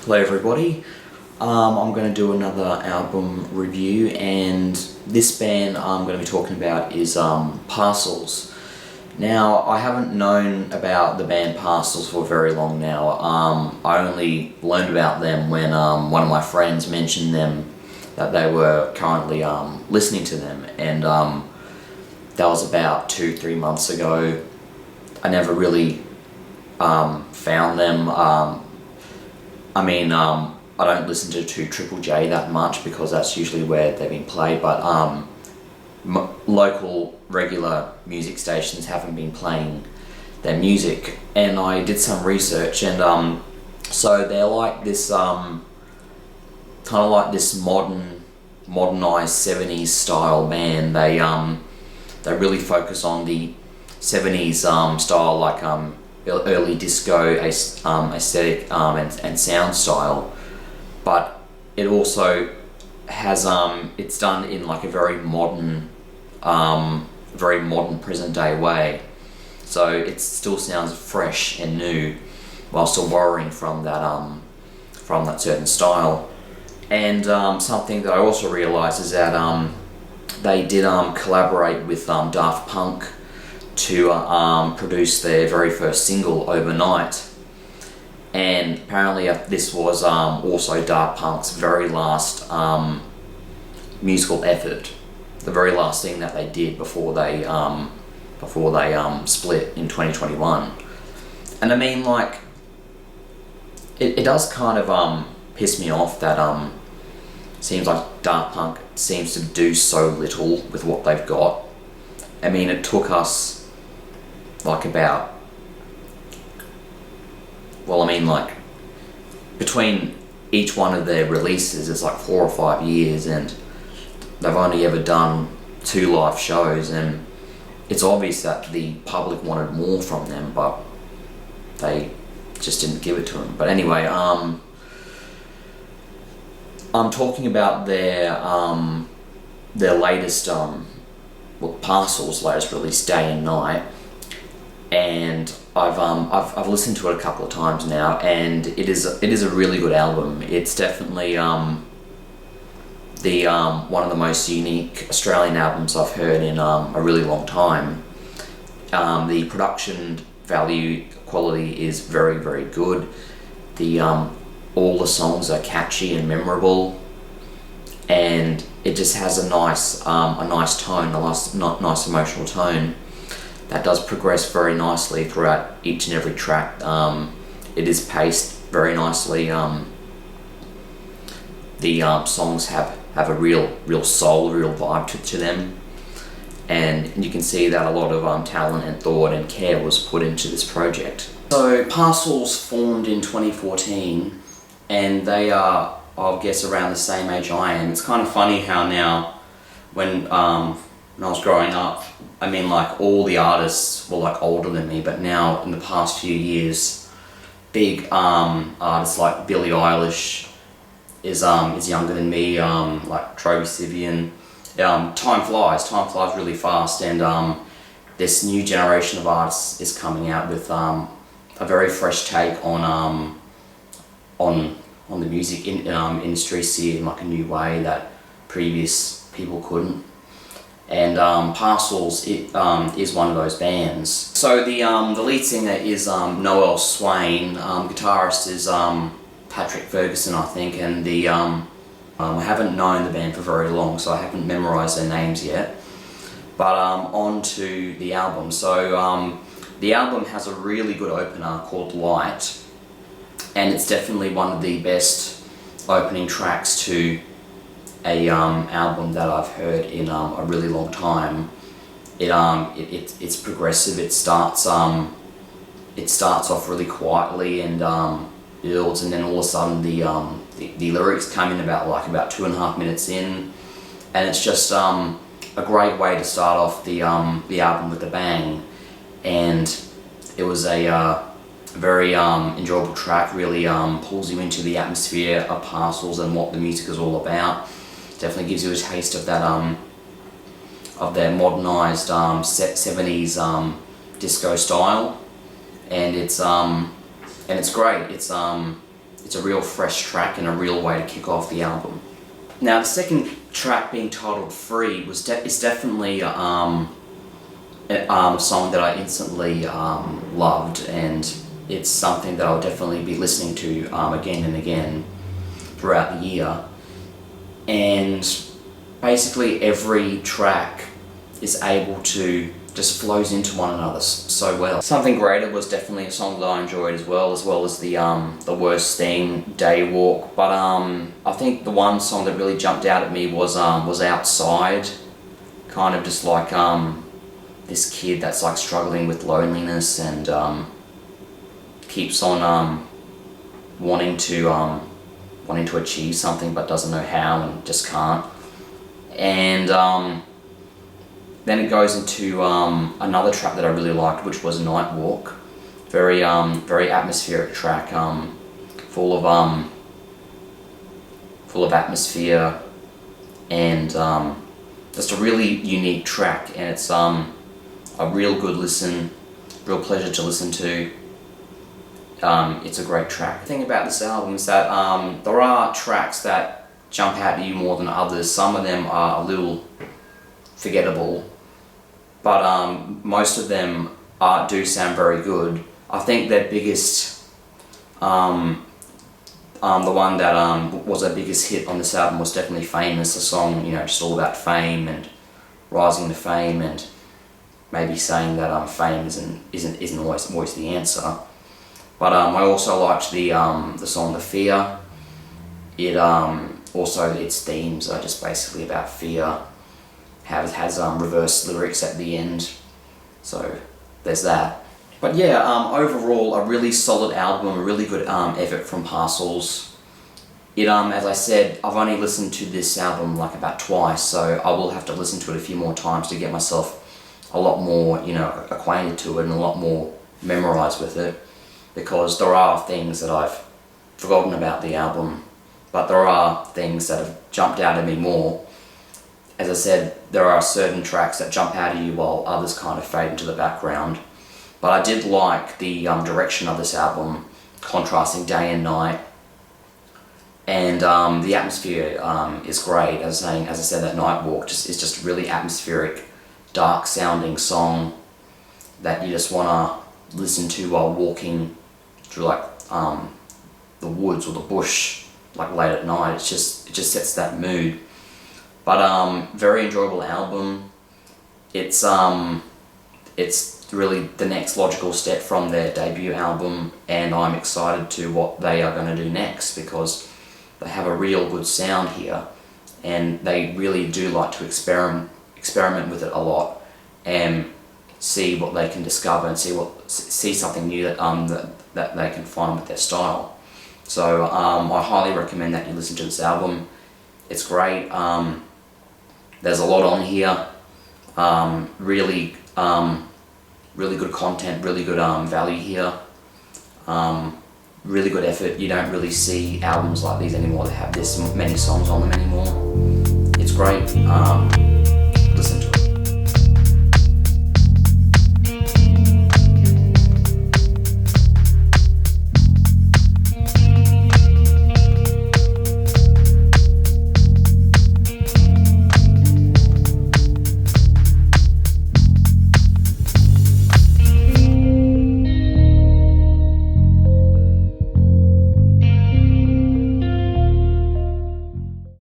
Hello everybody, I'm going to do another album review, and this band I'm going to be talking about is Parcels. Now, I haven't known about the band Parcels for very long now. I only learned about them when one of my friends mentioned them, that they were currently listening to them, and that was about 2-3 months ago. I never really found them. I don't listen to Triple J that much because that's usually where they've been played, but local regular music stations haven't been playing their music, and I did some research, and so they're like this kind of like this modernized 70s style band. They really focus on the 70s style, like early disco aesthetic and sound style, but it also has it's done in like a very modern present day way, so it still sounds fresh and new while still borrowing from that certain style. And something that I also realized is that they did collaborate with Daft Punk to produce their very first single, Overnight, and apparently this was also Daft Punk's very last musical effort, the very last thing that they did before they split in 2021. And I mean, like, it does kind of piss me off that seems like Daft Punk seems to do so little with what they've got. I mean, it took us like about, like between each one of their releases is like 4 or 5 years, and they've only ever done 2 live shows, and it's obvious that the public wanted more from them, but they just didn't give it to them. But anyway, I'm talking about their latest Parcels' latest release, Day and Night, and I've listened to it a couple of times now, and it is a really good album. It's definitely one of the most unique Australian albums I've heard in a really long time. The production value quality is very, very good. All the songs are catchy and memorable, and it just has a nice tone, a nice emotional tone that does progress very nicely throughout each and every track. It is paced very nicely. The songs have a real soul, real vibe to them, and you can see that a lot of talent and thought and care was put into this project. So Parcels formed in 2014, and they are, I guess, around the same age I am. It's kind of funny how now, when I was growing up, I mean, like, all the artists were like older than me, but now in the past few years, big artists like Billie Eilish is younger than me, like Troye Sivan. Time flies really fast, and this new generation of artists is coming out with a very fresh take on the music industry, see it in like a new way that previous people couldn't. And Parcels is one of those bands. So the lead singer is Noel Swain. Guitarist is Patrick Ferguson, I think, and I haven't known the band for very long, so I haven't memorised their names yet. But on to the album. So the album has a really good opener called Light, and it's definitely one of the best opening tracks to a album that I've heard in a really long time. It's progressive. It starts off really quietly and builds, and then all of a sudden the lyrics come in about 2.5 minutes in, and it's just a great way to start off the album with a bang. And it was a very enjoyable track. Really pulls you into the atmosphere of Parcels and what the music is all about. Definitely gives you a taste of that of their modernized 70s disco style, and it's great. It's it's a real fresh track and a real way to kick off the album. Now the second track, being titled Free, is definitely a song that I instantly loved, and it's something that I'll definitely be listening to again and again throughout the year. And basically every track is able to just flows into one another so well. Something Greater was definitely a song that I enjoyed as well as the Worst Thing, Day Walk. But I think the one song that really jumped out at me was Outside. Kind of just like this kid that's like struggling with loneliness and keeps on wanting to achieve something but doesn't know how and just can't. And then it goes into another track that I really liked, which was Night Walk. Very atmospheric track, full of atmosphere, and just a really unique track. And it's a real good listen, real pleasure to listen to. It's a great track. The thing about this album is that there are tracks that jump out at you more than others. Some of them are a little forgettable, but most of them do sound very good. I think their biggest, the one that was their biggest hit on this album was definitely Famous, a song, you know, just all about fame and rising to fame, and maybe saying that fame isn't always the answer. But I also liked the song The Fear. It also, its themes are just basically about fear. Has reverse lyrics at the end, so there's that. But yeah, overall a really solid album, a really good effort from Parcels. It as I said, I've only listened to this album like about twice, so I will have to listen to it a few more times to get myself a lot more, you know, acquainted to it and a lot more memorized with it, because there are things that I've forgotten about the album, but there are things that have jumped out at me more. As I said, there are certain tracks that jump out at you while others kind of fade into the background. But I did like the direction of this album, contrasting day and night. And the atmosphere is great. As I said, that Night Walk is just a really atmospheric, dark sounding song that you just want to listen to while walking through like the woods or the bush, like late at night. It just sets that mood. But very enjoyable album. It's really the next logical step from their debut album, and I'm excited to what they are going to do next, because they have a real good sound here, and they really do like to experiment with it a lot and see what they can discover and see something new that they can find with their style. So I highly recommend that you listen to this album. It's great. There's a lot on here. Really good content, really good value here. Really good effort. You don't really see albums like these anymore that have this many songs on them anymore. It's great.